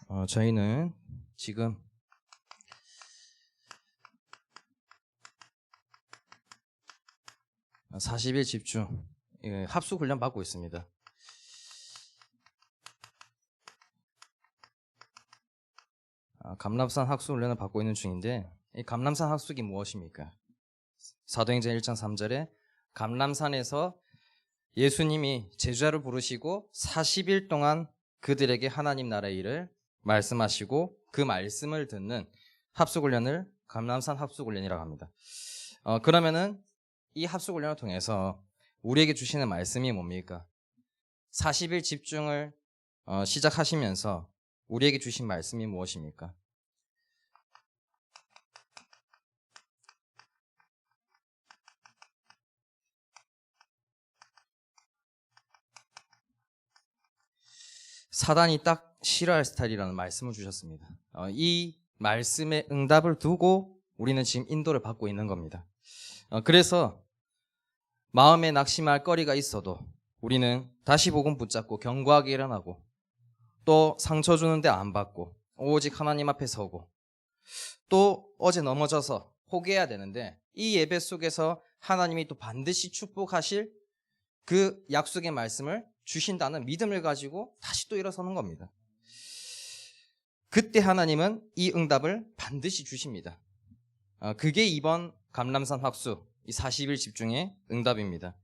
저희는 지금 어, 40일 집중 합숙 훈련 받고 있습니다. 감람산 학숙 훈련을 받고 있는 중인데, 이 감람산 학숙이 무엇입니까? 사도행전 1장 3절에 감람산에서 예수님이 제자를 부르시고 40일 동안 그들에게 하나님 나라의 일을 말씀하시고 그 말씀을 듣는 합숙훈련을 감람산 합숙훈련이라고 합니다. 그러면은 이 합숙훈련을 통해서 우리에게 주시는 말씀이 뭡니까? 40일 집중을 시작하시면서 우리에게 주신 말씀이 무엇입니까? 사단이 딱 싫어할 스타일이라는 말씀을 주셨습니다. 이 말씀의 응답을 두고 우리는 지금 인도를 받고 있는 겁니다. 그래서 마음에 낙심할 거리가 있어도 우리는 다시 복음 붙잡고 견고하게 일어나고, 또 상처 주는데 안 받고 오직 하나님 앞에 서고, 또 어제 넘어져서 포기해야 되는데 이 예배 속에서 하나님이 또 반드시 축복하실 그 약속의 말씀을 주신다는 믿음을 가지고 다시 또 일어서는 겁니다. 그때 하나님은 이 응답을 반드시 주십니다. 그게 이번 감람산 합숙, 이 40일 집중의 응답입니다.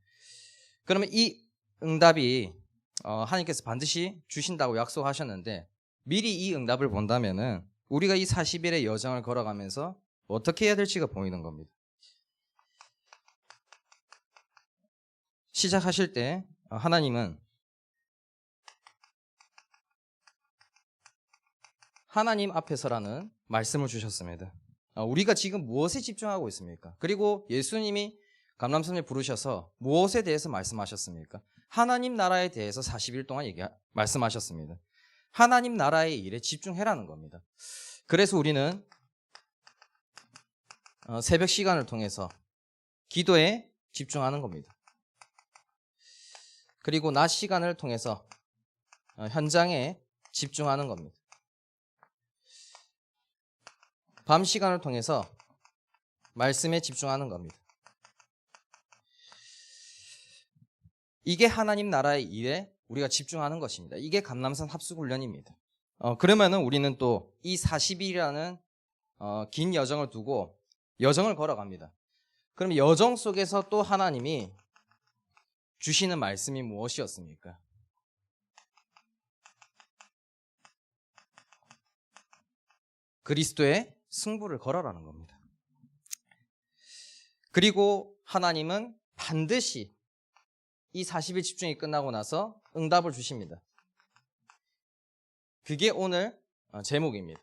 그러면 이 응답이 하나님께서 반드시 주신다고 약속하셨는데, 미리 이 응답을 본다면은 우리가 이 40일의 여정을 걸어가면서 어떻게 해야 될지가 보이는 겁니다. 시작하실 때 하나님은 하나님 앞에서라는 말씀을 주셨습니다. 우리가 지금 무엇에 집중하고 있습니까? 그리고 예수님이 감람산에 부르셔서 무엇에 대해서 말씀하셨습니까? 하나님 나라에 대해서 40일 동안 말씀하셨습니다. 하나님 나라의 일에 집중해라는 겁니다. 그래서 우리는 새벽 시간을 통해서 기도에 집중하는 겁니다. 그리고 낮 시간을 통해서 현장에 집중하는 겁니다. 밤 시간을 통해서 말씀에 집중하는 겁니다. 이게 하나님 나라의 일에 우리가 집중하는 것입니다. 이게 감람산 합숙훈련입니다. 그러면은 우리는 또 이 40일이라는 긴 여정을 두고 여정을 걸어갑니다. 그럼 여정 속에서 또 하나님이 주시는 말씀이 무엇이었습니까? 그리스도의 승부를 걸어라는 겁니다. 그리고 하나님은 반드시 이 40일 집중이 끝나고 나서 응답을 주십니다. 그게 오늘 제목입니다.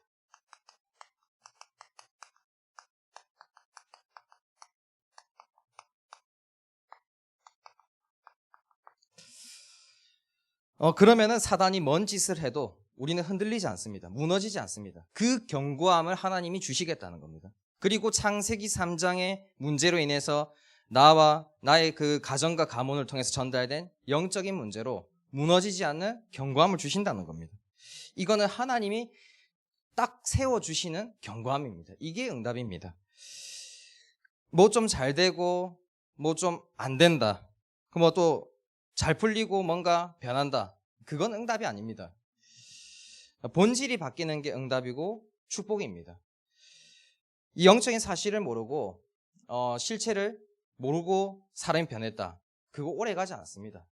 그러면은 사단이 뭔 짓을 해도 우리는 흔들리지 않습니다. 무너지지 않습니다. 그 견고함을 하나님이 주시겠다는 겁니다. 그리고 창세기 3장의 문제로 인해서 나와 나의 그 가정과 가문을 통해서 전달된 영적인 문제로 무너지지 않는 견고함을 주신다는 겁니다. 이거는 하나님이 딱 세워주시는 견고함입니다. 이게 응답입니다. 뭐 좀 잘 되고 뭐 좀 안 된다, 뭐 또 잘 풀리고 뭔가 변한다, 그건 응답이 아닙니다. 본질이 바뀌는 게 응답이고 축복입니다. 이 영적인 사실을 모르고 실체를 모르고 사람이 변했다, 그거 오래 가지 않습니다.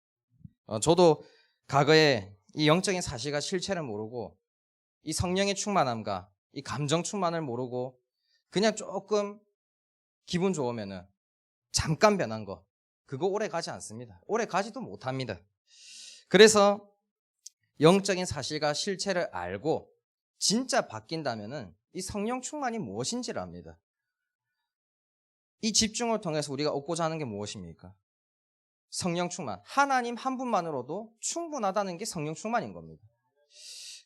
저도 과거에 이 영적인 사실과 실체를 모르고 이 성령의 충만함과 이 감정 충만을 모르고 그냥 조금 기분 좋으면은 잠깐 변한 거, 그거 오래 가지 않습니다. 오래 가지도 못합니다. 그래서 영적인 사실과 실체를 알고 진짜 바뀐다면은 이 성령 충만이 무엇인지를 압니다. 이 집중을 통해서 우리가 얻고자 하는 게 무엇입니까? 성령 충만. 하나님 한 분만으로도 충분하다는 게 성령 충만인 겁니다.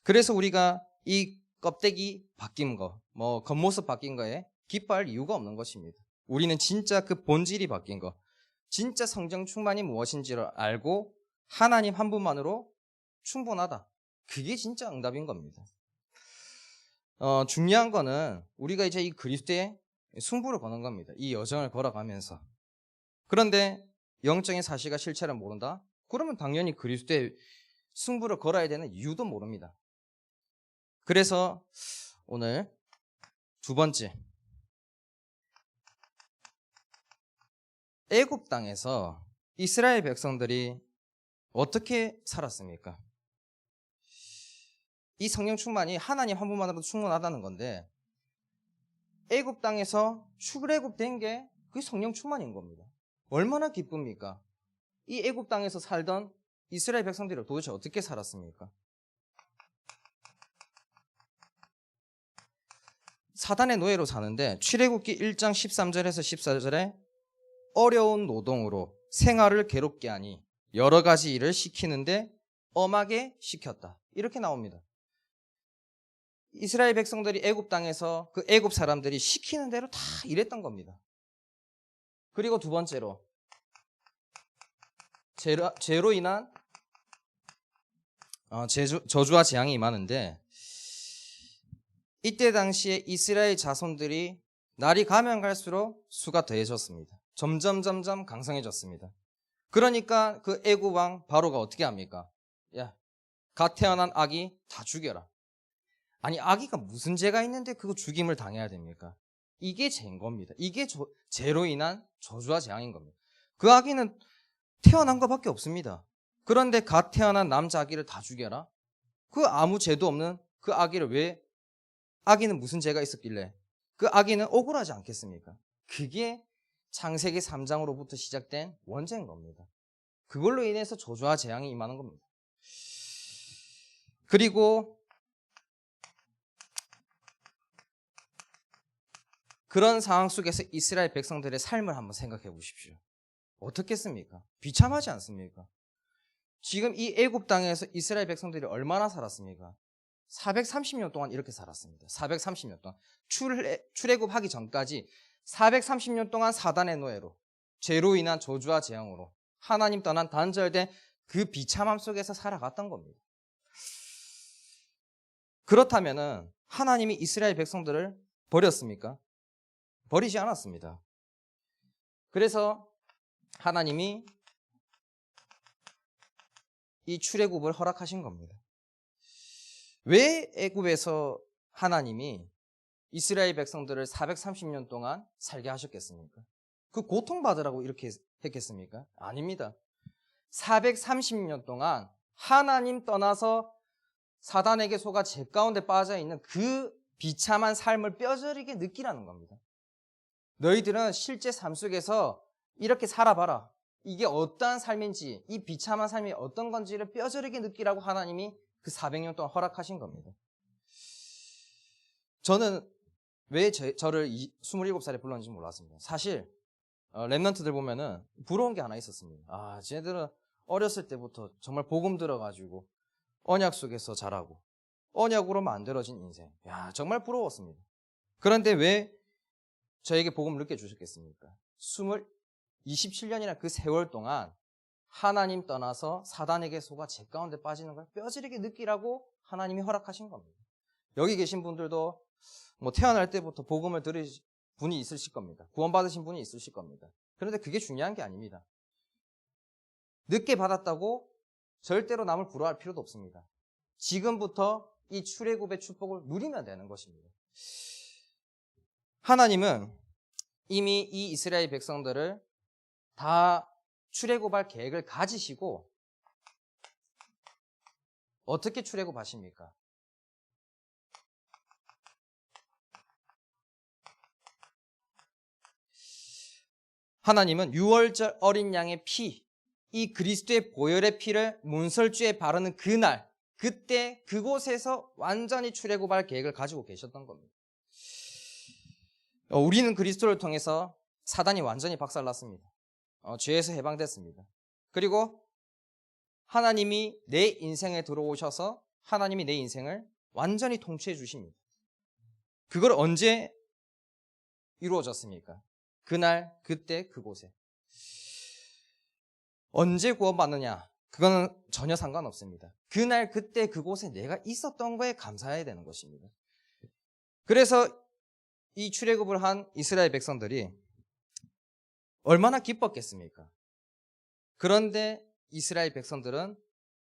그래서 우리가 이 껍데기 바뀐 거, 뭐 겉모습 바뀐 거에 기뻐할 이유가 없는 것입니다. 우리는 진짜 그 본질이 바뀐 거, 진짜 성령 충만이 무엇인지를 알고 하나님 한 분만으로 충분하다, 그게 진짜 응답인 겁니다. 중요한 거는 우리가 이제 이 그리스도의 승부를 거는 겁니다. 이 여정을 걸어가면서. 그런데 영적인 사실과 실체를 모른다? 그러면 당연히 그리스도의 승부를 걸어야 되는 이유도 모릅니다. 그래서 오늘 두 번째, 애굽 땅에서 이스라엘 백성들이 어떻게 살았습니까? 이 성령 충만이 하나님 한 분만으로도 충분하다는 건데 애굽 땅에서 출애굽된 게 그게 성령 충만인 겁니다. 얼마나 기쁩니까? 이 애굽 땅에서 살던 이스라엘 백성들이 도대체 어떻게 살았습니까? 사단의 노예로 사는데 출애굽기 1장 13절에서 14절에 어려운 노동으로 생활을 괴롭게 하니 여러 가지 일을 시키는데 엄하게 시켰다. 이렇게 나옵니다. 이스라엘 백성들이 애굽 땅에서 그 애굽 사람들이 시키는 대로 다 일했던 겁니다. 그리고 두 번째로 죄로 인한 저주와 재앙이 임하는데 이때 당시에 이스라엘 자손들이 날이 가면 갈수록 수가 더해졌습니다. 점점 강성해졌습니다. 그러니까 그 애굽 왕 바로가 어떻게 합니까? 야, 갓 태어난 아기 다 죽여라. 아니 아기가 무슨 죄가 있는데 그거 죽임을 당해야 됩니까? 이게 죄인 겁니다. 이게 죄로 인한 저주와 재앙인 겁니다. 그 아기는 태어난 것밖에 없습니다. 그런데 갓 태어난 남자 아기를 다 죽여라? 그 아무 죄도 없는 그 아기를 왜, 아기는 무슨 죄가 있었길래 그 아기는 억울하지 않겠습니까? 그게 창세기 3장으로부터 시작된 원죄인 겁니다. 그걸로 인해서 저주와 재앙이 임하는 겁니다. 그리고 그런 상황 속에서 이스라엘 백성들의 삶을 한번 생각해 보십시오. 어떻겠습니까? 비참하지 않습니까? 지금 이 애굽 땅에서 이스라엘 백성들이 얼마나 살았습니까? 430년 동안 이렇게 살았습니다. 430년 동안. 출애굽하기 전까지 430년 동안 사단의 노예로, 죄로 인한 저주와 재앙으로 하나님 떠난 단절된 그 비참함 속에서 살아갔던 겁니다. 그렇다면은 하나님이 이스라엘 백성들을 버렸습니까? 버리지 않았습니다. 그래서 하나님이 이 출애굽을 허락하신 겁니다. 왜 애굽에서 하나님이 이스라엘 백성들을 430년 동안 살게 하셨겠습니까? 그 고통받으라고 이렇게 했겠습니까? 아닙니다. 430년 동안 하나님 떠나서 사단에게 속아 죄 가운데 빠져있는 그 비참한 삶을 뼈저리게 느끼라는 겁니다. 너희들은 실제 삶 속에서 이렇게 살아봐라. 이게 어떠한 삶인지, 이 비참한 삶이 어떤 건지를 뼈저리게 느끼라고 하나님이 그 400년 동안 허락하신 겁니다. 저는 왜 저를 27살에 불렀는지 몰랐습니다. 사실 랩런트들 보면은 부러운 게 하나 있었습니다. 아, 쟤들은 어렸을 때부터 정말 복음 들어가지고 언약 속에서 자라고 언약으로 만들어진 인생. 야, 정말 부러웠습니다. 그런데 왜 저에게 복음을 늦게 주셨겠습니까? 27년이나 그 세월 동안 하나님 떠나서 사단에게 속아 죄 가운데 빠지는 걸 뼈저리게 느끼라고 하나님이 허락하신 겁니다. 여기 계신 분들도 뭐 태어날 때부터 복음을 들으신 분이 있으실 겁니다. 구원받으신 분이 있으실 겁니다. 그런데 그게 중요한 게 아닙니다. 늦게 받았다고 절대로 남을 부러워할 필요도 없습니다. 지금부터 이 출애굽의 축복을 누리면 되는 것입니다. 하나님은 이미 이 이스라엘 백성들을 다 출애굽할 계획을 가지시고 어떻게 출애굽하십니까? 하나님은 유월절 어린 양의 피, 이 그리스도의 보혈의 피를 문설주에 바르는 그날, 그때 그곳에서 완전히 출애굽할 계획을 가지고 계셨던 겁니다. 우리는 그리스도를 통해서 사단이 완전히 박살났습니다. 죄에서 해방됐습니다. 그리고 하나님이 내 인생에 들어오셔서 하나님이 내 인생을 완전히 통치해 주십니다. 그걸 언제 이루어졌습니까? 그날, 그때, 그곳에. 언제 구원받느냐? 그거는 전혀 상관없습니다. 그날, 그때, 그곳에 내가 있었던 거에 감사해야 되는 것입니다. 그래서 이 출애굽을 한 이스라엘 백성들이 얼마나 기뻤겠습니까? 그런데 이스라엘 백성들은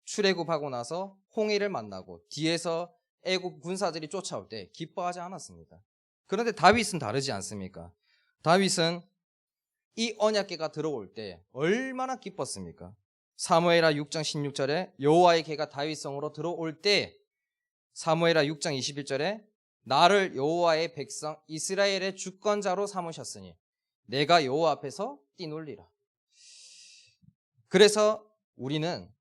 출애굽하고 나서 홍해를 만나고 뒤에서 애굽 군사들이 쫓아올 때 기뻐하지 않았습니다. 그런데 다윗은 다르지 않습니까? 다윗은 이 언약궤가 들어올 때 얼마나 기뻤습니까? 사무엘하 6장 16절에 여호와의 궤가 다윗성으로 들어올 때, 사무엘하 6장 21절에 나를 여호와의 백성 이스라엘의 주권자로 삼으셨으니 내가 여호와 앞에서 뛰놀리라. 그래서 우리는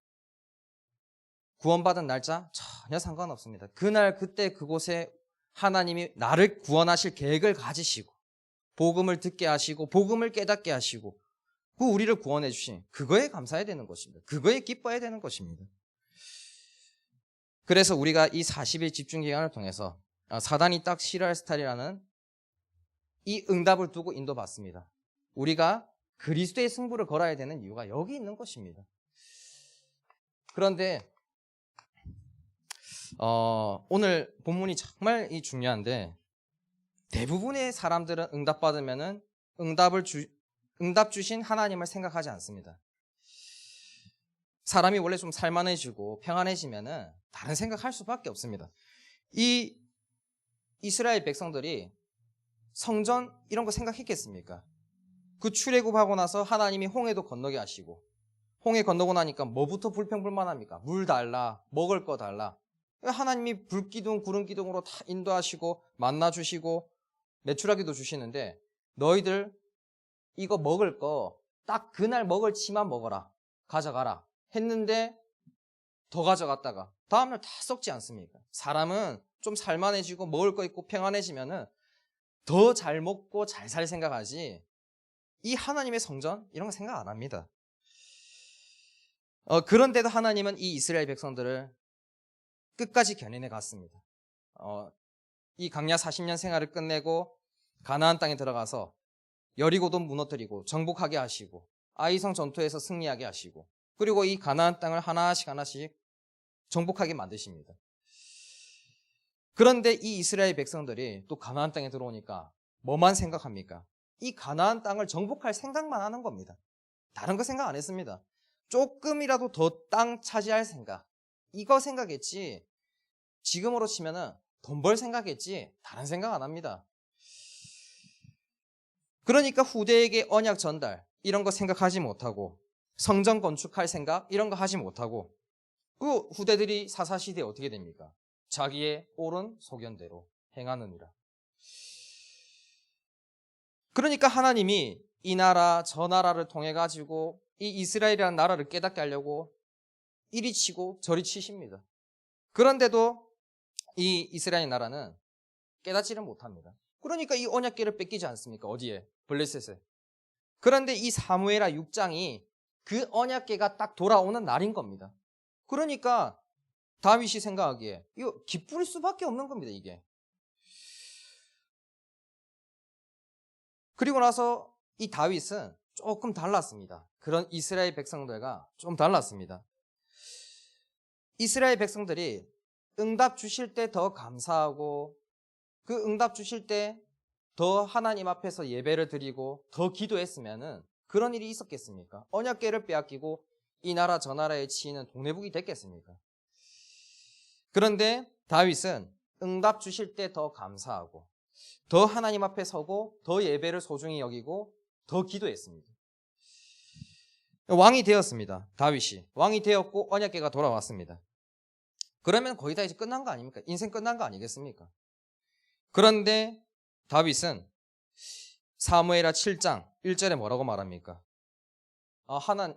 구원받은 날짜 전혀 상관없습니다. 그날 그때 그곳에 하나님이 나를 구원하실 계획을 가지시고 복음을 듣게 하시고 복음을 깨닫게 하시고 그 우리를 구원해 주신 그거에 감사해야 되는 것입니다. 그거에 기뻐해야 되는 것입니다. 그래서 우리가 이 40일 집중기간을 통해서 사단이 딱 싫어할 스타일이라는 이 응답을 두고 인도받습니다. 우리가 그리스도의 승부를 걸어야 되는 이유가 여기 있는 것입니다. 그런데 오늘 본문이 정말 중요한데 대부분의 사람들은 응답받으면은 응답 주신 하나님을 생각하지 않습니다. 사람이 원래 좀 살만해지고 평안해지면은 다른 생각할 수밖에 없습니다. 이 이스라엘 백성들이 성전 이런 거 생각했겠습니까? 그 출애굽하고 나서 하나님이 홍해도 건너게 하시고 홍해 건너고 나니까 뭐부터 불평불만합니까? 물 달라, 먹을 거 달라. 하나님이 불기둥, 구름기둥으로 다 인도하시고 만나 주시고 메추라기도 주시는데 너희들 이거 먹을 거 딱 그날 먹을 치만 먹어라, 가져가라 했는데 더 가져갔다가 다음날 다 썩지 않습니까? 사람은 좀 살만해지고 먹을 거 있고 평안해지면은 더 잘 먹고 잘 살 생각하지 이 하나님의 성전 이런 거 생각 안 합니다. 그런데도 하나님은 이 이스라엘 백성들을 끝까지 견인해 갔습니다. 이 광야 40년 생활을 끝내고 가나안 땅에 들어가서 여리고도 무너뜨리고 정복하게 하시고 아이성 전투에서 승리하게 하시고 그리고 이 가나안 땅을 하나씩 정복하게 만드십니다. 그런데 이 이스라엘 백성들이 또 가나안 땅에 들어오니까 뭐만 생각합니까? 이 가나안 땅을 정복할 생각만 하는 겁니다. 다른 거 생각 안 했습니다. 조금이라도 더 땅 차지할 생각, 이거 생각했지 지금으로 치면은 돈 벌 생각했지 다른 생각 안 합니다. 그러니까 후대에게 언약 전달 이런 거 생각하지 못하고 성전 건축할 생각 이런 거 하지 못하고 그 후대들이 사사시대에 어떻게 됩니까? 자기의 옳은 소견대로 행하느니라. 그러니까 하나님이 이 나라 저 나라를 통해 가지고 이 이스라엘이라는 나라를 깨닫게 하려고 이리 치고 저리 치십니다. 그런데도 이 이스라엘 나라는 깨닫지를 못합니다. 그러니까 이 언약궤를 뺏기지 않습니까? 어디에? 블레셋에. 그런데 이 사무엘하 6장이 그 언약궤가 딱 돌아오는 날인 겁니다. 그러니까 다윗이 생각하기에 이거 기쁠 수밖에 없는 겁니다. 이게. 그리고 나서 이 다윗은 조금 달랐습니다. 그런 이스라엘 백성들과 좀 달랐습니다. 이스라엘 백성들이 응답 주실 때 더 감사하고 그 응답 주실 때 더 하나님 앞에서 예배를 드리고 더 기도했으면은 그런 일이 있었겠습니까? 언약궤를 빼앗기고 이 나라 저 나라에 치이는 동네북이 됐겠습니까? 그런데 다윗은 응답 주실 때 더 감사하고 더 하나님 앞에 서고 더 예배를 소중히 여기고 더 기도했습니다. 왕이 되었습니다. 다윗이 왕이 되었고 언약궤가 돌아왔습니다. 그러면 거의 다 이제 끝난 거 아닙니까? 인생 끝난 거 아니겠습니까? 그런데 다윗은 사무엘하 7장 1절에 뭐라고 말합니까?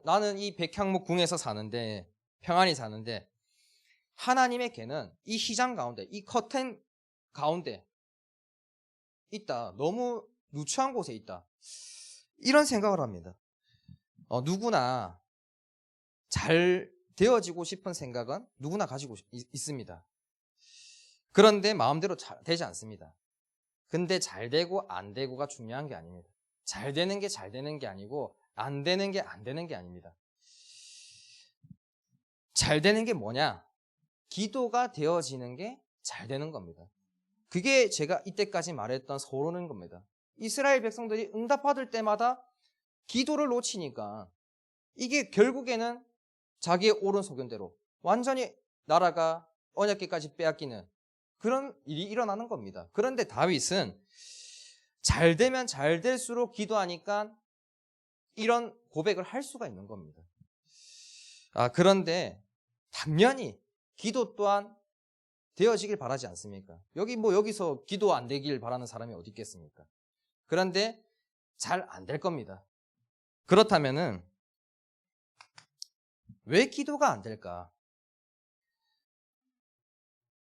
나는 이 백향목 궁에서 사는데 평안히 사는데 하나님의 궤는 이 휘장 가운데 이 커튼 가운데 있다. 너무 누추한 곳에 있다. 이런 생각을 합니다. 누구나 잘 되어지고 싶은 생각은 누구나 가지고 있습니다. 그런데 마음대로 되지 않습니다. 근데 잘 되고 안 되고가 중요한 게 아닙니다. 잘 되는 게 잘 되는 게 아니고 안 되는 게 안 되는 게 아닙니다. 잘 되는 게 뭐냐? 기도가 되어지는 게 잘 되는 겁니다. 그게 제가 이때까지 말했던 서론인 겁니다. 이스라엘 백성들이 응답받을 때마다 기도를 놓치니까 이게 결국에는 자기의 옳은 소견대로 완전히 나라가 언약궤까지 빼앗기는 그런 일이 일어나는 겁니다. 그런데 다윗은 잘 되면 잘 될수록 기도하니까 이런 고백을 할 수가 있는 겁니다. 그런데 당연히 기도 또한 되어지길 바라지 않습니까? 여기서 기도 안 되길 바라는 사람이 어디 있겠습니까? 그런데 잘 안 될 겁니다. 그렇다면은 왜 기도가 안 될까?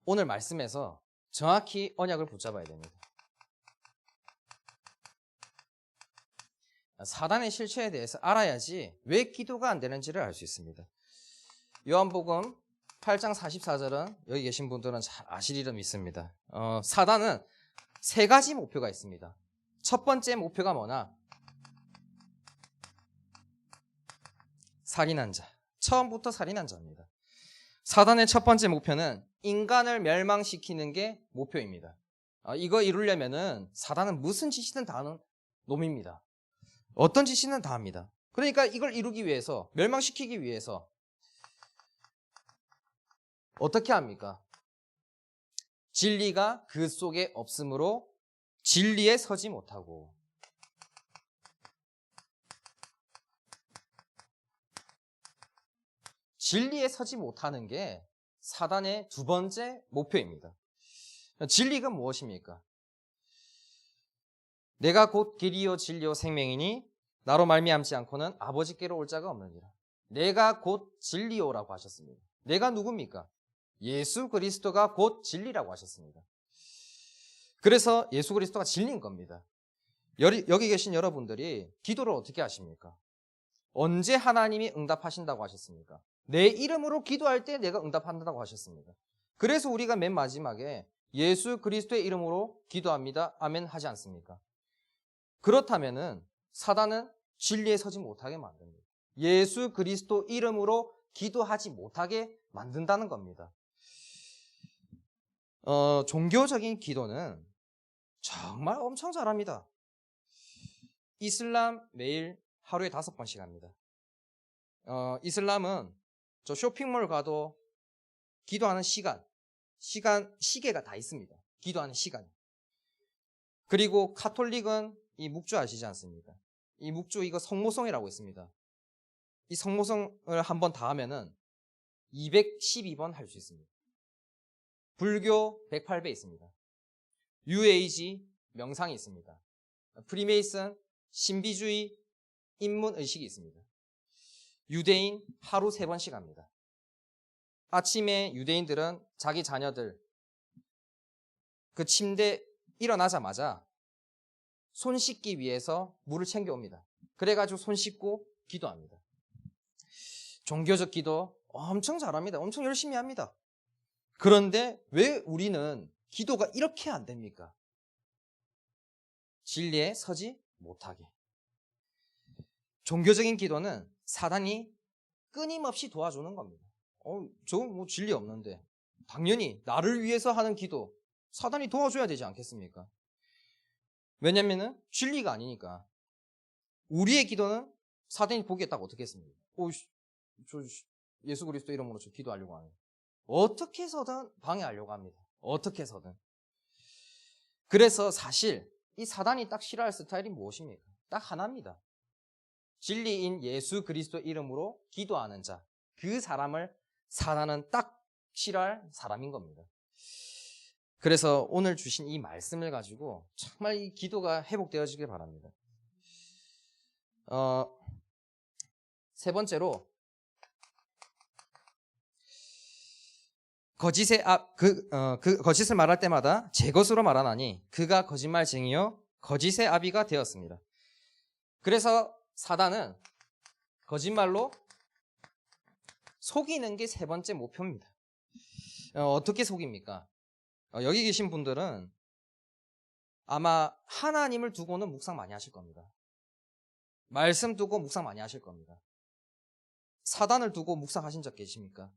오늘 말씀에서 정확히 언약을 붙잡아야 됩니다. 사단의 실체에 대해서 알아야지 왜 기도가 안 되는지를 알 수 있습니다. 요한복음 8장 44절은 여기 계신 분들은 잘 아시리라 믿습니다. 사단은 세 가지 목표가 있습니다. 첫 번째 목표가 뭐냐? 살인한 자. 처음부터 살인한 자입니다. 사단의 첫 번째 목표는 인간을 멸망시키는 게 목표입니다. 이거 이루려면은 사단은 무슨 짓이든 다 하는 놈입니다. 어떤 짓이든 다 합니다. 그러니까 이걸 이루기 위해서, 멸망시키기 위해서 어떻게 합니까? 진리가 그 속에 없으므로 진리에 서지 못하고, 진리에 서지 못하는 게 사단의 두 번째 목표입니다. 진리가 무엇입니까? 내가 곧 길이요 진리요 생명이니 나로 말미암지 않고는 아버지께로 올 자가 없느니라. 내가 곧 진리요라고 하셨습니다. 내가 누굽니까? 예수 그리스도가 곧 진리라고 하셨습니다. 그래서 예수 그리스도가 진리인 겁니다. 여기 계신 여러분들이 기도를 어떻게 하십니까? 언제 하나님이 응답하신다고 하셨습니까? 내 이름으로 기도할 때 내가 응답한다고 하셨습니다. 그래서 우리가 맨 마지막에 예수 그리스도의 이름으로 기도합니다. 아멘 하지 않습니까? 그렇다면은 사단은 진리에 서지 못하게 만듭니다. 예수 그리스도 이름으로 기도하지 못하게 만든다는 겁니다. 종교적인 기도는 정말 엄청 잘합니다. 이슬람 매일 하루에 5번씩 합니다. 이슬람은 저 쇼핑몰 가도 기도하는 시계가 다 있습니다. 기도하는 시간. 그리고 카톨릭은 이 묵주 아시지 않습니까? 이 묵주 이거 성모성이라고 있습니다. 이 성모성을 한번 다 하면은 212번 할 수 있습니다. 불교 108배 있습니다. 뉴에이지 명상이 있습니다. 프리메이슨 신비주의 인문의식이 있습니다. 유대인 하루 3번씩 합니다. 아침에 유대인들은 자기 자녀들 그 침대 일어나자마자 손 씻기 위해서 물을 챙겨옵니다. 그래가지고 손 씻고 기도합니다. 종교적 기도 엄청 잘합니다. 엄청 열심히 합니다. 그런데 왜 우리는 기도가 이렇게 안 됩니까? 진리에 서지 못하게. 종교적인 기도는 사단이 끊임없이 도와주는 겁니다. 저건 뭐 진리 없는데. 당연히 나를 위해서 하는 기도, 사단이 도와줘야 되지 않겠습니까? 왜냐면은 진리가 아니니까. 우리의 기도는 사단이 보기에 딱 어떻게 했습니까? 저 예수 그리스도 이름으로 저 기도하려고 하는. 어떻게 해서든 방해하려고 합니다. 어떻게 해서든. 그래서 사실 이 사단이 딱 싫어할 스타일이 무엇입니까? 딱 하나입니다. 진리인 예수 그리스도 이름으로 기도하는 자. 그 사람을 사단은 딱 싫어할 사람인 겁니다. 그래서 오늘 주신 이 말씀을 가지고 정말 이 기도가 회복되어지길 바랍니다. 세 번째로 거짓을 말할 때마다 제 것으로 말하나니 그가 거짓말쟁이요 거짓의 아비가 되었습니다. 그래서 사단은 거짓말로 속이는 게 세 번째 목표입니다. 어떻게 속입니까? 여기 계신 분들은 아마 하나님을 두고는 묵상 많이 하실 겁니다. 말씀 두고 묵상 많이 하실 겁니다. 사단을 두고 묵상하신 적 계십니까?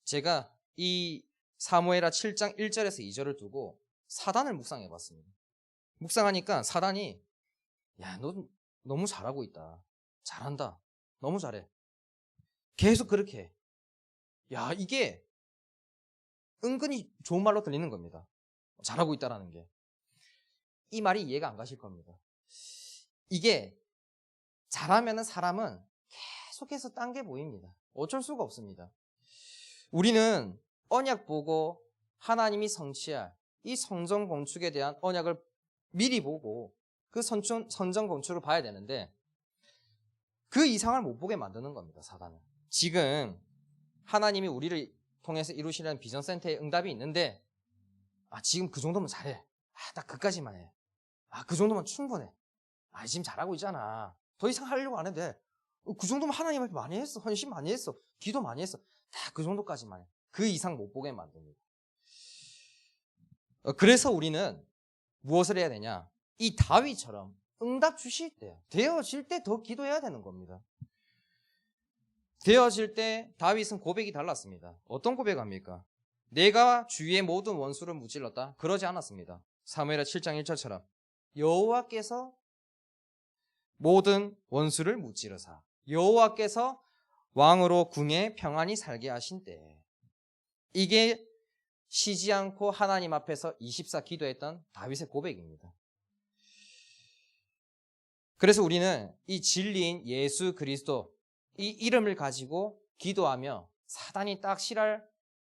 제가 이 사무엘하 7장 1절에서 2절을 두고 사단을 묵상해 봤습니다. 묵상하니까 사단이 야, 너 너무 잘하고 있다. 잘한다. 너무 잘해. 계속 그렇게 해. 야, 이게 은근히 좋은 말로 들리는 겁니다. 잘하고 있다라는 게. 이 말이 이해가 안 가실 겁니다. 이게 잘하면은 사람은 계속해서 딴 게 보입니다. 어쩔 수가 없습니다. 우리는 언약 보고 하나님이 성취할 이 성전 건축에 대한 언약을 미리 보고 그 성전 건축을 봐야 되는데 그 이상을 못 보게 만드는 겁니다. 사단은. 지금 하나님이 우리를 통해서 이루시려는 비전센터의 응답이 있는데 지금 그 정도면 잘해. 딱 그까지만 해. 그 정도면 충분해. 지금 잘하고 있잖아. 더 이상 하려고 안 해도 돼. 그 정도면 하나님 앞에 많이 했어. 헌신 많이 했어. 기도 많이 했어. 다 그 정도까지만 해. 그 이상 못 보게 만듭니다. 그래서 우리는 무엇을 해야 되냐? 이 다윗처럼 응답 주실 때, 되어질 때 더 기도해야 되는 겁니다. 되어질 때 다윗은 고백이 달랐습니다. 어떤 고백합니까? 내가 주위의 모든 원수를 무찔렀다. 그러지 않았습니다. 사무엘하 7장 1절처럼 여호와께서 모든 원수를 무찌르사 여호와께서 왕으로 궁에 평안히 살게 하신 때, 이게 쉬지 않고 하나님 앞에서 24 기도했던 다윗의 고백입니다. 그래서 우리는 이 진리인 예수 그리스도 이 이름을 가지고 기도하며 사단이 딱 싫어할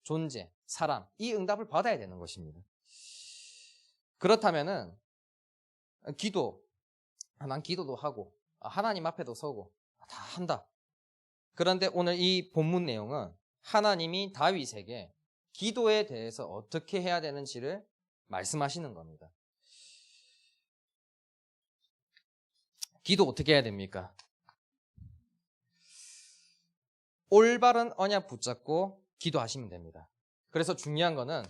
존재, 사람, 이 응답을 받아야 되는 것입니다. 그렇다면은 난 기도도 하고 하나님 앞에도 서고 다 한다. 그런데 오늘 이 본문 내용은 하나님이 다윗에게 기도에 대해서 어떻게 해야 되는지를 말씀하시는 겁니다. 기도 어떻게 해야 됩니까? 올바른 언약 붙잡고 기도하시면 됩니다. 그래서 중요한 거는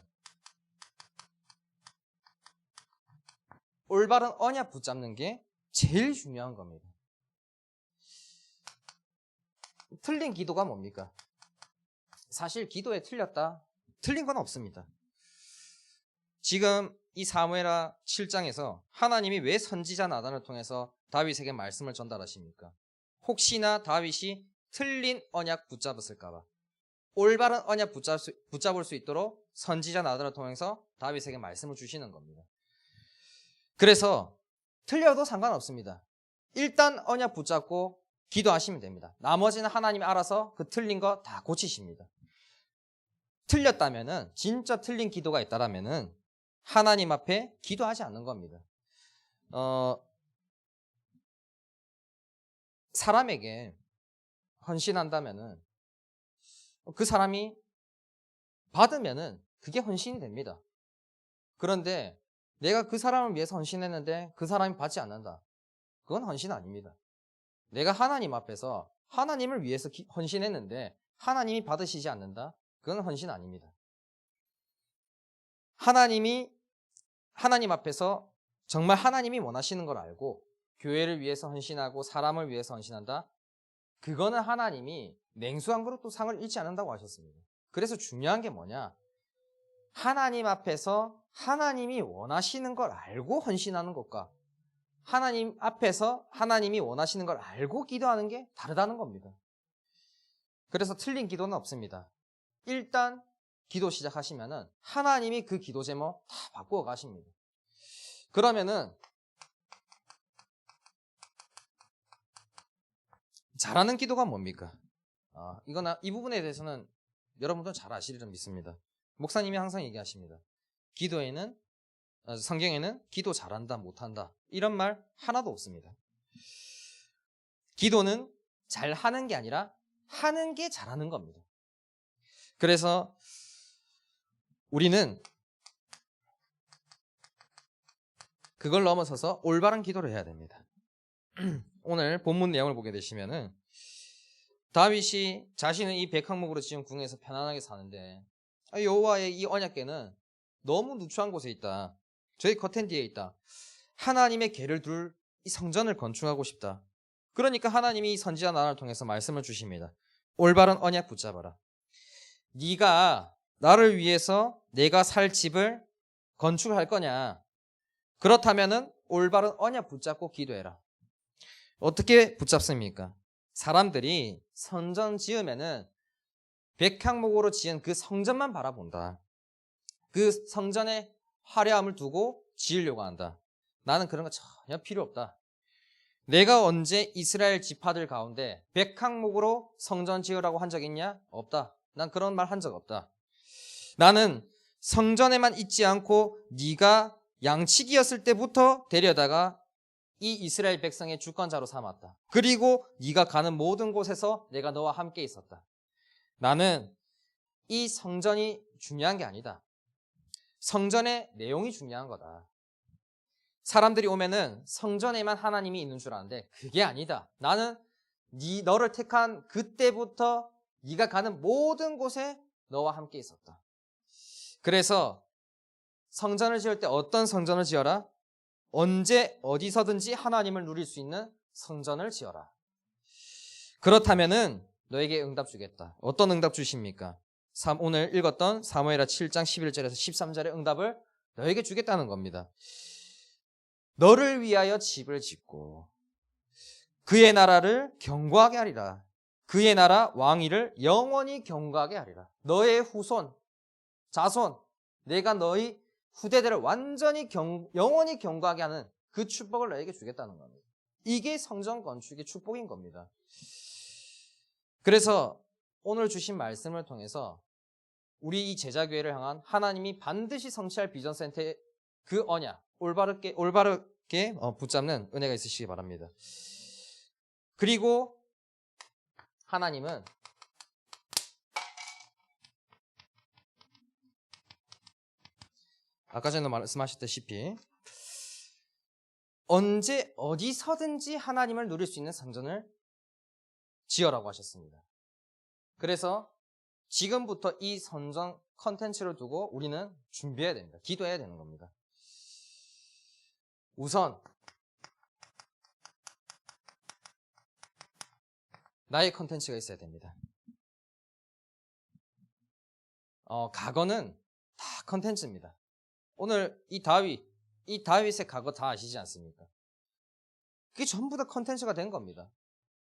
올바른 언약 붙잡는 게 제일 중요한 겁니다. 틀린 기도가 뭡니까? 사실 기도에 틀린 건 없습니다. 지금 이 사무엘하 7장에서 하나님이 왜 선지자 나단을 통해서 다윗에게 말씀을 전달하십니까? 혹시나 다윗이 틀린 언약 붙잡았을까 봐, 올바른 언약 붙잡을 수 있도록 선지자 나단을 통해서 다윗에게 말씀을 주시는 겁니다. 그래서 틀려도 상관없습니다. 일단 언약 붙잡고 기도하시면 됩니다. 나머지는 하나님이 알아서 그 틀린 거 다 고치십니다. 틀렸다면은, 진짜 틀린 기도가 있다라면은 하나님 앞에 기도하지 않는 겁니다. 사람에게 헌신한다면은 그 사람이 받으면은 그게 헌신이 됩니다. 그런데 내가 그 사람을 위해서 헌신했는데 그 사람이 받지 않는다. 그건 헌신 아닙니다. 내가 하나님 앞에서 하나님을 위해서 헌신했는데 하나님이 받으시지 않는다. 그건 헌신 아닙니다. 하나님 앞에서 정말 하나님이 원하시는 걸 알고 교회를 위해서 헌신하고 사람을 위해서 헌신한다. 그거는 하나님이 냉수한 그릇도 상을 잃지 않는다고 하셨습니다. 그래서 중요한 게 뭐냐? 하나님 앞에서 하나님이 원하시는 걸 알고 헌신하는 것과 하나님 앞에서 하나님이 원하시는 걸 알고 기도하는 게 다르다는 겁니다. 그래서 틀린 기도는 없습니다. 일단 기도 시작하시면은 하나님이 그 기도 제목 다 바꾸어 가십니다. 그러면은 잘하는 기도가 뭡니까? 이 부분에 대해서는 여러분들은 잘 아시리라 믿습니다. 목사님이 항상 얘기하십니다. 성경에는 기도 잘한다, 못한다 이런 말 하나도 없습니다. 기도는 잘하는 게 아니라 하는 게 잘하는 겁니다. 그래서 우리는 그걸 넘어서서 올바른 기도를 해야 됩니다. 오늘 본문 내용을 보게 되시면은 다윗이 자신은 이 백항목으로 지은 궁에서 편안하게 사는데 여호와의 이 언약궤는 너무 누추한 곳에 있다. 저희 커튼 뒤에 있다. 하나님의 궤를 둘 이 성전을 건축하고 싶다. 그러니까 하나님이 이 선지자 나단을 통해서 말씀을 주십니다. 올바른 언약 붙잡아라. 네가 나를 위해서 내가 살 집을 건축할 거냐? 그렇다면은 올바른 언약 붙잡고 기도해라. 어떻게 붙잡습니까? 사람들이 성전 지으면은 백향목으로 지은 그 성전만 바라본다. 그 성전의 화려함을 두고 지으려고 한다. 나는 그런 거 전혀 필요 없다. 내가 언제 이스라엘 지파들 가운데 백향목으로 성전 지으라고 한 적 있냐? 없다. 난 그런 말 한 적 없다. 나는 성전에만 있지 않고 네가 양치기였을 때부터 데려다가 이 이스라엘 백성의 주권자로 삼았다. 그리고 네가 가는 모든 곳에서 내가 너와 함께 있었다. 나는 이 성전이 중요한 게 아니다. 성전의 내용이 중요한 거다. 사람들이 오면은 성전에만 하나님이 있는 줄 아는데 그게 아니다. 나는 너를 택한 그때부터 네가 가는 모든 곳에 너와 함께 있었다. 그래서 성전을 지을 때 어떤 성전을 지어라? 언제 어디서든지 하나님을 누릴 수 있는 성전을 지어라. 그렇다면은 너에게 응답 주겠다. 어떤 응답 주십니까? 오늘 읽었던 사무엘하 7장 11절에서 13절의 응답을 너에게 주겠다는 겁니다. 너를 위하여 집을 짓고 그의 나라를 견고하게 하리라. 그의 나라 왕위를 영원히 견고하게 하리라. 너의 후손, 자손, 내가 너희 후대들을 완전히 영원히 견고하게 하는 그 축복을 너에게 주겠다는 겁니다. 이게 성전 건축의 축복인 겁니다. 그래서 오늘 주신 말씀을 통해서 우리 이 제자교회를 향한 하나님이 반드시 성취할 비전센터의 그 언약, 올바르게 붙잡는 은혜가 있으시기 바랍니다. 그리고 하나님은 아까 전에 말씀하셨다시피 언제 어디서든지 하나님을 누릴 수 있는 성전을 지어라고 하셨습니다. 그래서 지금부터 이 성전 컨텐츠를 두고 우리는 준비해야 됩니다. 기도해야 되는 겁니다. 우선 나의 컨텐츠가 있어야 됩니다. 과거는 다 컨텐츠입니다. 오늘 이 다윗의 과거 다 아시지 않습니까? 그게 전부 다 컨텐츠가 된 겁니다.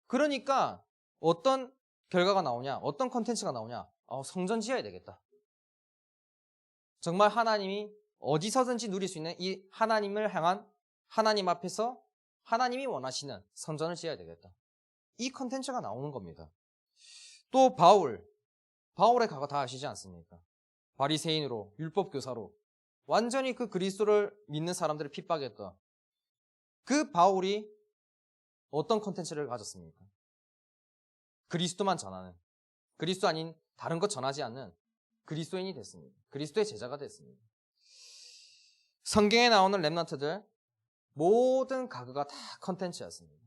그러니까 어떤 결과가 나오냐? 어떤 컨텐츠가 나오냐? 성전 지어야 되겠다. 정말 하나님이 어디서든지 누릴 수 있는 이 하나님을 향한 하나님 앞에서 하나님이 원하시는 성전을 지어야 되겠다. 이 컨텐츠가 나오는 겁니다. 또 바울의 과거 다 아시지 않습니까? 바리새인으로 율법 교사로 완전히 그 그리스도를 믿는 사람들을 핍박했던 그 바울이 어떤 컨텐츠를 가졌습니까? 그리스도만 전하는, 그리스도 아닌 다른 것 전하지 않는 그리스도인이 됐습니다. 그리스도의 제자가 됐습니다. 성경에 나오는 렘넌트들 모든 과거가 다 컨텐츠였습니다.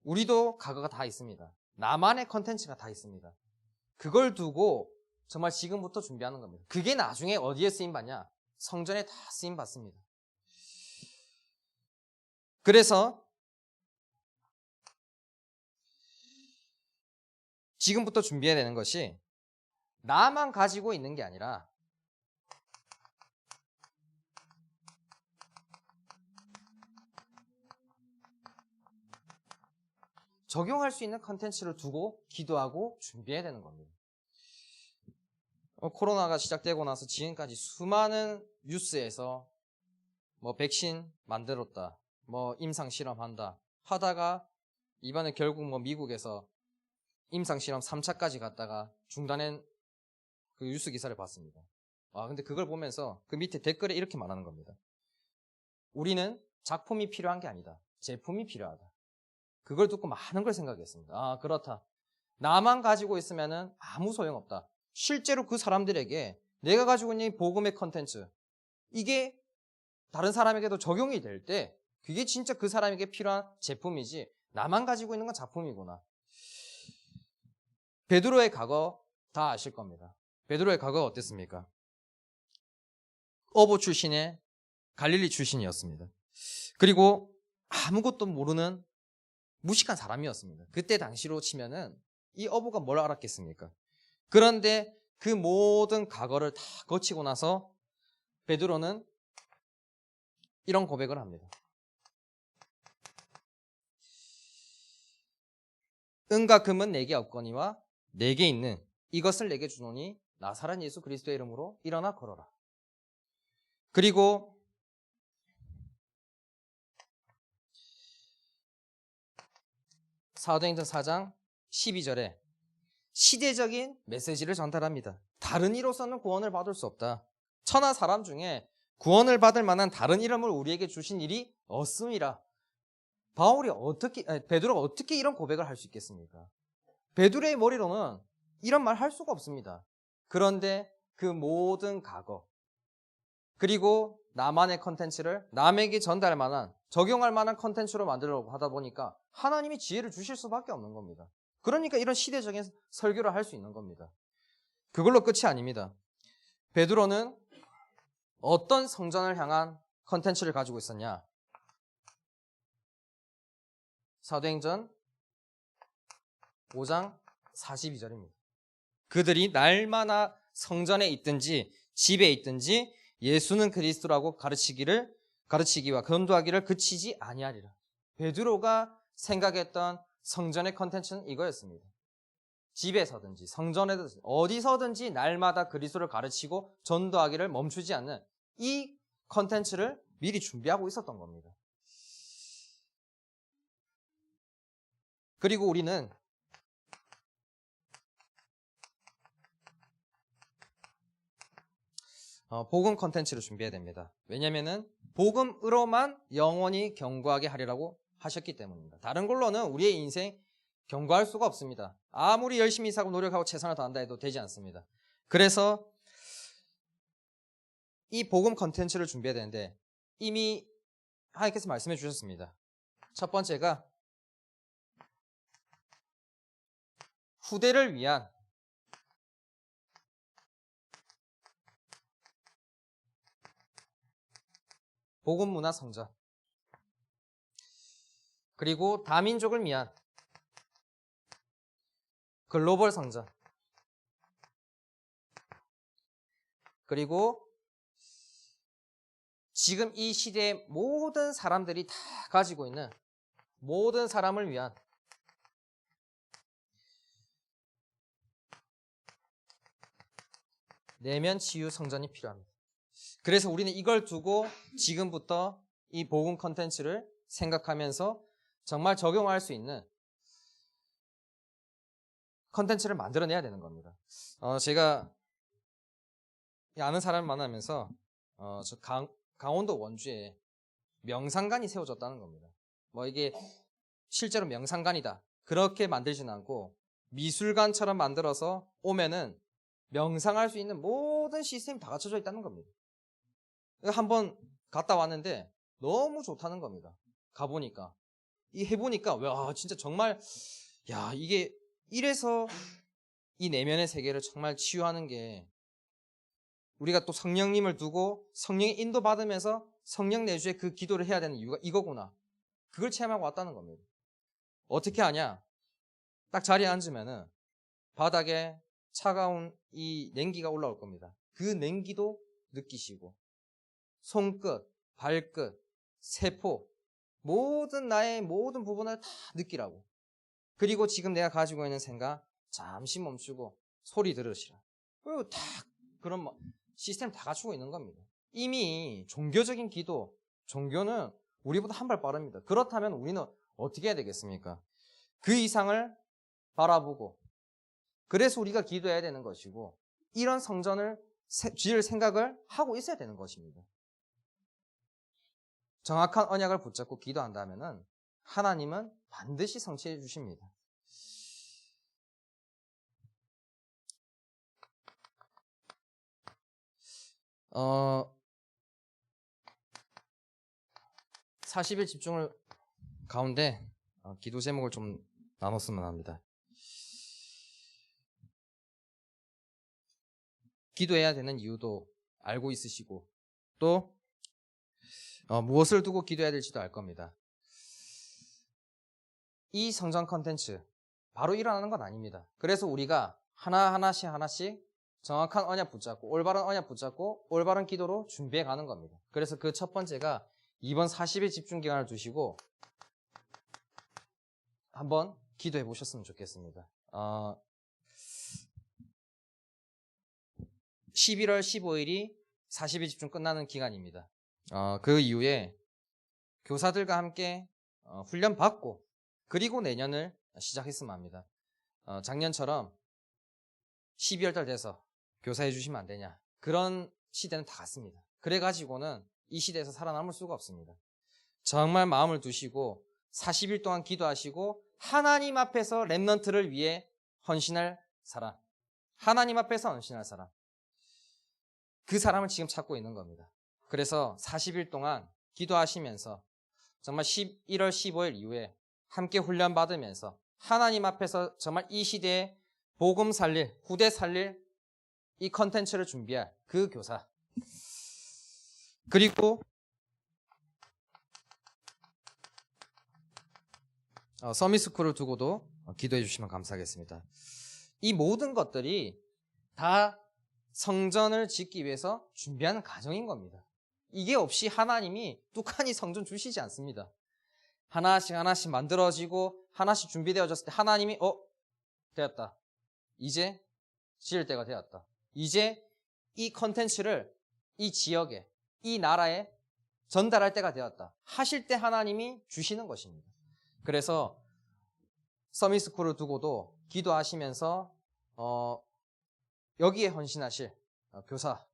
우리도 과거가 다 있습니다. 나만의 컨텐츠가 다 있습니다. 그걸 두고 정말 지금부터 준비하는 겁니다. 그게 나중에 어디에 쓰임받냐? 성전에 다 쓰임받습니다. 그래서 지금부터 준비해야 되는 것이 나만 가지고 있는 게 아니라 적용할 수 있는 컨텐츠를 두고 기도하고 준비해야 되는 겁니다. 코로나가 시작되고 나서 지금까지 수많은 뉴스에서 백신 만들었다, 임상실험한다 하다가 이번에 결국 미국에서 임상실험 3차까지 갔다가 중단한 그 뉴스 기사를 봤습니다. 근데 그걸 보면서 그 밑에 댓글에 이렇게 말하는 겁니다. 우리는 작품이 필요한 게 아니다. 제품이 필요하다. 그걸 듣고 많은 걸 생각했습니다. 그렇다. 나만 가지고 있으면은 아무 소용없다. 실제로 그 사람들에게 내가 가지고 있는 복음의 컨텐츠, 이게 다른 사람에게도 적용이 될 때 그게 진짜 그 사람에게 필요한 제품이지 나만 가지고 있는 건 작품이구나. 베드로의 과거 다 아실 겁니다. 베드로의 과거가 어땠습니까? 어부 출신의 갈릴리 출신이었습니다. 그리고 아무것도 모르는 무식한 사람이었습니다. 그때 당시로 치면은 이 어부가 뭘 알았겠습니까? 그런데 그 모든 과거를 다 거치고 나서 베드로는 이런 고백을 합니다. 은과 금은 내게 없거니와 내게 있는 이것을 내게 주노니 나사렛 예수 그리스도의 이름으로 일어나 걸어라. 그리고 사도행전 4장 12절에 시대적인 메시지를 전달합니다. 다른 이로서는 구원을 받을 수 없다. 천하 사람 중에 구원을 받을 만한 다른 이름을 우리에게 주신 일이 없음이라. 베드로가 어떻게 이런 고백을 할 수 있겠습니까? 베드로의 머리로는 이런 말 할 수가 없습니다. 그런데 그 모든 과거, 그리고 나만의 컨텐츠를 남에게 전달할 만한, 적용할 만한 컨텐츠로 만들려고 하다 보니까 하나님이 지혜를 주실 수밖에 없는 겁니다. 그러니까 이런 시대적인 설교를 할 수 있는 겁니다. 그걸로 끝이 아닙니다. 베드로는 어떤 성전을 향한 컨텐츠를 가지고 있었냐? 사도행전 5장 42절입니다. 그들이 날마다 성전에 있든지 집에 있든지 예수는 그리스도라고 가르치기와 전도하기를 그치지 아니하리라. 베드로가 생각했던 성전의 컨텐츠는 이거였습니다. 집에서든지 성전에든지 어디서든지 날마다 그리스도를 가르치고 전도하기를 멈추지 않는 이 컨텐츠를 미리 준비하고 있었던 겁니다. 그리고 우리는 복음 컨텐츠를 준비해야 됩니다. 왜냐하면 복음으로만 영원히 견고하게 하리라고 하셨기 때문입니다. 다른 걸로는 우리의 인생 견고할 수가 없습니다. 아무리 열심히 사고 노력하고 최선을 다한다 해도 되지 않습니다. 그래서 이 복음 컨텐츠를 준비해야 되는데 이미 하나님께서 말씀해 주셨습니다. 첫 번째가 후대를 위한 복음 문화 성전, 그리고 다민족을 위한 글로벌 성전, 그리고 지금 이 시대의 모든 사람들이 다 가지고 있는 모든 사람을 위한 내면 치유 성전이 필요합니다. 그래서 우리는 이걸 두고 지금부터 이 복음 컨텐츠를 생각하면서 정말 적용할 수 있는 컨텐츠를 만들어내야 되는 겁니다. 제가 아는 사람을 만나면서 저 강원도 원주에 명상관이 세워졌다는 겁니다. 뭐 이게 실제로 명상관이다 그렇게 만들지는 않고 미술관처럼 만들어서 오면은 명상할 수 있는 모든 시스템이 다 갖춰져 있다는 겁니다. 한번 갔다 왔는데 너무 좋다는 겁니다. 가보니까 해보니까 와 진짜 정말 야 이게 이래서 이 내면의 세계를 정말 치유하는 게 우리가 또 성령님을 두고 성령의 인도받으면서 성령 내주에 그 기도를 해야 되는 이유가 이거구나. 그걸 체험하고 왔다는 겁니다. 어떻게 하냐? 딱 자리에 앉으면은 바닥에 차가운 이 냉기가 올라올 겁니다. 그 냉기도 느끼시고 손끝, 발끝, 세포 모든 나의 모든 부분을 다 느끼라고. 그리고 지금 내가 가지고 있는 생각 잠시 멈추고 소리 들으시라. 다 그런 시스템 다 갖추고 있는 겁니다. 이미 종교적인 기도, 종교는 우리보다 한 발 빠릅니다. 그렇다면 우리는 어떻게 해야 되겠습니까? 그 이상을 바라보고 그래서 우리가 기도해야 되는 것이고 이런 성전을 지을 생각을 하고 있어야 되는 것입니다. 정확한 언약을 붙잡고 기도한다면 하나님은 반드시 성취해 주십니다. 어, 40일 집중을 가운데 기도 제목을 좀 나눴으면 합니다. 기도해야 되는 이유도 알고 있으시고 또 무엇을 두고 기도해야 될지도 알 겁니다. 이 성전 컨텐츠 바로 일어나는 건 아닙니다. 그래서 우리가 하나씩 정확한 언약 붙잡고 올바른 언약 붙잡고 올바른 기도로 준비해 가는 겁니다. 그래서 그 첫 번째가 이번 40일 집중 기간을 두시고 한번 기도해 보셨으면 좋겠습니다. 11월 15일이 40일 집중 끝나는 기간입니다. 그 이후에 교사들과 함께 훈련 받고 그리고 내년을 시작했으면 합니다. 작년처럼 12월 달 돼서 교사해 주시면 안 되냐. 그런 시대는 다 갔습니다. 그래가지고는 이 시대에서 살아남을 수가 없습니다. 정말 마음을 두시고 40일 동안 기도하시고 하나님 앞에서 렘넌트를 위해 헌신할 사람. 하나님 앞에서 헌신할 사람. 그 사람을 지금 찾고 있는 겁니다. 그래서 40일 동안 기도하시면서 정말 11월 15일 이후에 함께 훈련 받으면서 하나님 앞에서 정말 이 시대에 복음 살릴, 후대 살릴 이 컨텐츠를 준비할 그 교사. 그리고 서밋스쿨을 두고도 기도해 주시면 감사하겠습니다. 이 모든 것들이 다 성전을 짓기 위해서 준비하는 과정인 겁니다. 이게 없이 하나님이 뚝하니 성전 주시지 않습니다. 하나씩 하나씩 만들어지고 하나씩 준비되어졌을 때 하나님이 되었다. 이제 지을 때가 되었다. 이제 이 컨텐츠를 이 지역에, 이 나라에 전달할 때가 되었다. 하실 때 하나님이 주시는 것입니다. 그래서 서밋스쿨을 두고도 기도하시면서 여기에 헌신하실 교사,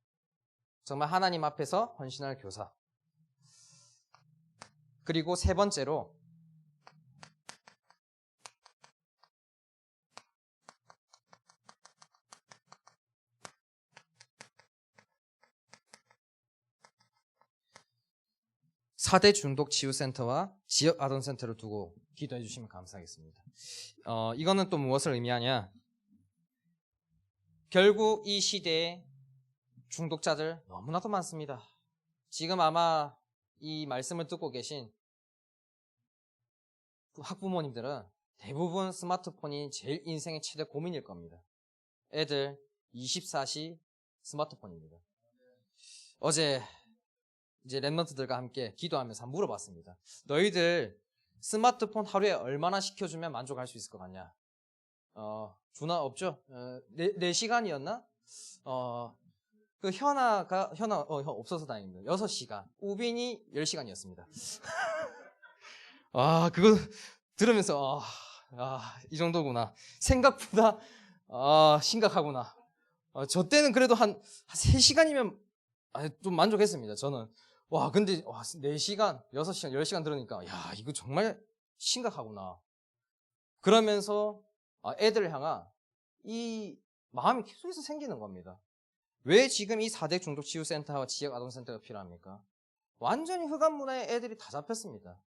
정말 하나님 앞에서 헌신할 교사. 그리고 세 번째로 사대 중독 치유센터와 지역 아동센터를 두고 기도해 주시면 감사하겠습니다. 이거는 또 무엇을 의미하냐? 결국 이 시대에 중독자들 너무나도 많습니다. 지금 아마 이 말씀을 듣고 계신 학부모님들은 대부분 스마트폰이 제일 인생의 최대 고민일 겁니다. 애들 24시 스마트폰입니다. 어제 이제 랩런트들과 함께 기도하면서 물어봤습니다. 너희들 스마트폰 하루에 얼마나 시켜주면 만족할 수 있을 것 같냐? 준아 없죠? 4시간이었나? 그 현아 없어서 다행입니다. 6시간. 우빈이 10시간이었습니다. 그거 들으면서 이 정도구나. 생각보다 심각하구나. 저 때는 그래도 한 3시간이면 좀 만족했습니다. 저는 근데 4시간, 6시간, 10시간 들으니까 이거 정말 심각하구나. 그러면서 애들을 향한 이 마음이 계속해서 생기는 겁니다. 왜 지금 이 4대 중독치유센터와 지역 아동센터가 필요합니까? 완전히 흑암 문화에 애들이 다 잡혔습니다.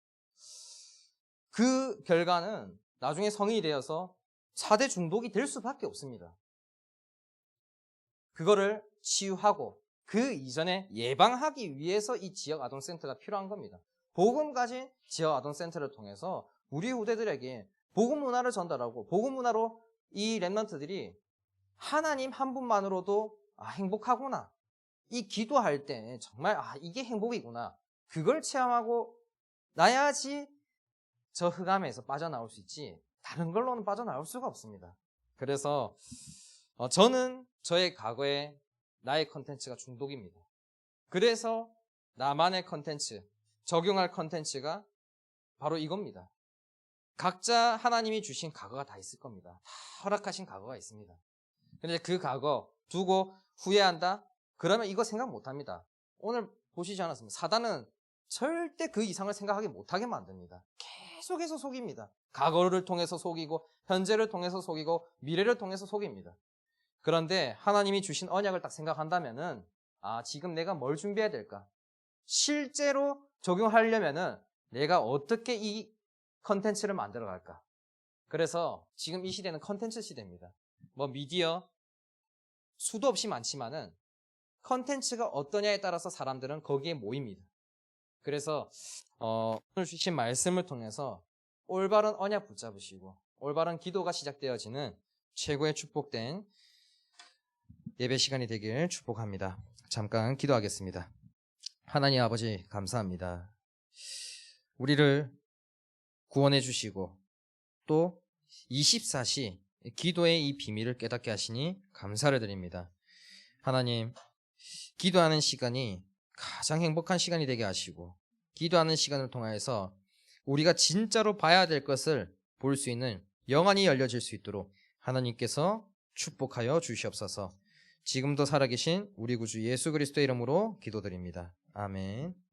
그 결과는 나중에 성인이 되어서 4대 중독이 될 수밖에 없습니다. 그거를 치유하고 그 이전에 예방하기 위해서 이 지역 아동센터가 필요한 겁니다. 복음 가진 지역 아동센터를 통해서 우리 후대들에게 복음 문화를 전달하고 복음 문화로 이 랩런트들이 하나님 한 분만으로도 행복하구나. 이 기도할 때 정말 이게 행복이구나. 그걸 체험하고 나야지 저 흑암에서 빠져나올 수 있지 다른 걸로는 빠져나올 수가 없습니다. 그래서 저는 저의 과거에 나의 컨텐츠가 중독입니다. 그래서 나만의 컨텐츠, 적용할 컨텐츠가 바로 이겁니다. 각자 하나님이 주신 과거가 다 있을 겁니다. 다 허락하신 과거가 있습니다. 그런데 그 과거 두고 후회한다? 그러면 이거 생각 못합니다. 오늘 보시지 않았습니까? 사단은 절대 그 이상을 생각하게 못하게 만듭니다. 계속해서 속입니다. 과거를 통해서 속이고 현재를 통해서 속이고 미래를 통해서 속입니다. 그런데 하나님이 주신 언약을 딱 생각한다면은 지금 내가 뭘 준비해야 될까? 실제로 적용하려면은 내가 어떻게 이 컨텐츠를 만들어 갈까? 그래서 지금 이 시대는 컨텐츠 시대입니다. 미디어 수도 없이 많지만은 컨텐츠가 어떠냐에 따라서 사람들은 거기에 모입니다. 그래서 오늘 주신 말씀을 통해서 올바른 언약 붙잡으시고 올바른 기도가 시작되어지는 최고의 축복된 예배 시간이 되길 축복합니다. 잠깐 기도하겠습니다. 하나님 아버지 감사합니다. 우리를 구원해 주시고 또 24시 기도의 이 비밀을 깨닫게 하시니 감사를 드립니다. 하나님, 기도하는 시간이 가장 행복한 시간이 되게 하시고 기도하는 시간을 통하여서 우리가 진짜로 봐야 될 것을 볼 수 있는 영안이 열려질 수 있도록 하나님께서 축복하여 주시옵소서. 지금도 살아계신 우리 구주 예수 그리스도의 이름으로 기도드립니다. 아멘.